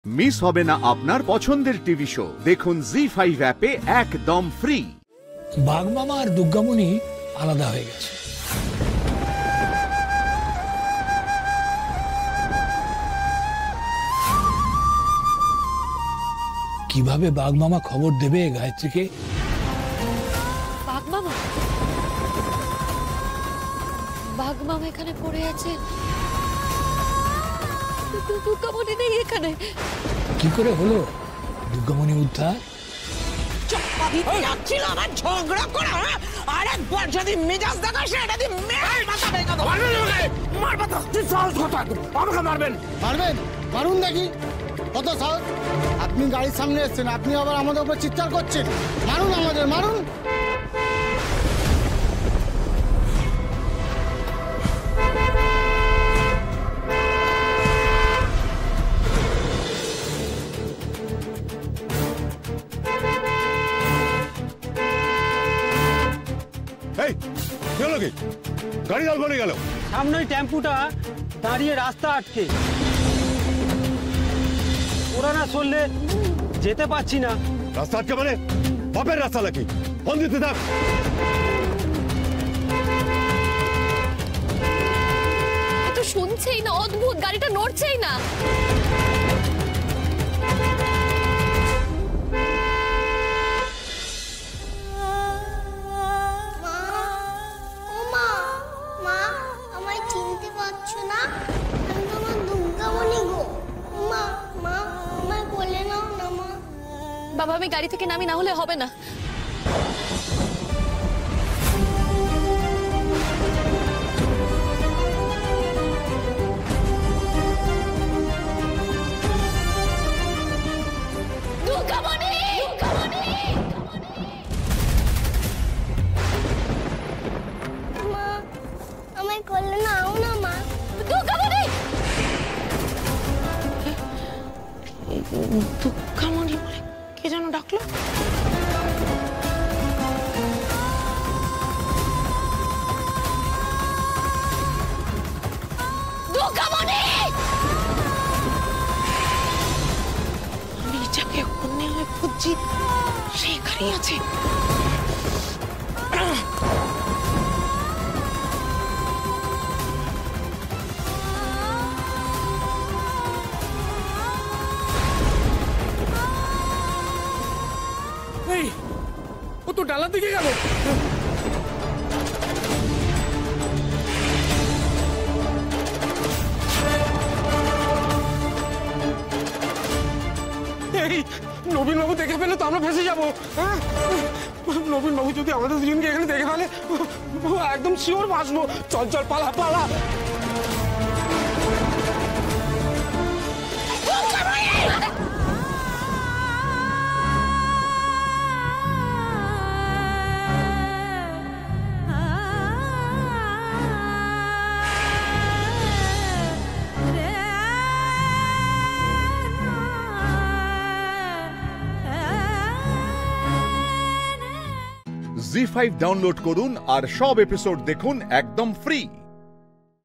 Miss হবে না আপনার পছন্দের টিভি শো। দেখুন জি5 অ্যাপে একদম ফ্রি। বাঘমামা আর দুর্গামণি আলাদা হয়ে গেছে। কিভাবে বাঘমামা খবর দেবে গায়ত্রীকে? বাঘমামা বাঘমামা এখানে পড়ে আছে, দুর্গামণি নেই এখানে। কি করে হলো দুর্গামণি উদ্ধার? ঝগড়া করা আর একবার যদি মেজাজ দেখাস আমাকে মারবেন। মারুন দেখি কত সাহস। আপনি গাড়ির সামনে এসছেন, আপনি আবার আমাদের উপর চিৎকার করছেন। মারুন আমাদের, মারুন। গাড়ি লাল করে গেল, সামনে টেম্পুটা দাঁড়িয়ে রাস্তা আটকে, ওরা না সরলে যেতে পারছি না। রাস্তা আটকে মানে বাপের রাস্তা নাকি? ফোন দিতে থাক। তো শুনছেই না, অদ্ভুত, গাড়িটা নড়ছেই না। বাবা আমি গাড়ি থেকে নামি, না হলে হবে না। আমায় কোলে নাও না মা। দুর্গামণি, দুর্গামণি বলে কে যেন ডাকলো। দুর্গামণি, আমি যাকে অন্য হয়ে খুঁজছি সে এখানেই আছে। ও তো ডালার দিকে গেল। নবীন বাবু দেখে ফেলে তো আমরা ফেসে যাবো। নবীন বাবু যদি আমাদের দুজনকে এখানে দেখে ফেলে একদম শিওর বাঁচবো। চল চল পালা পালা। জি5 ডাউনলোড করুন আর সব এপিসোড দেখুন একদম ফ্রি।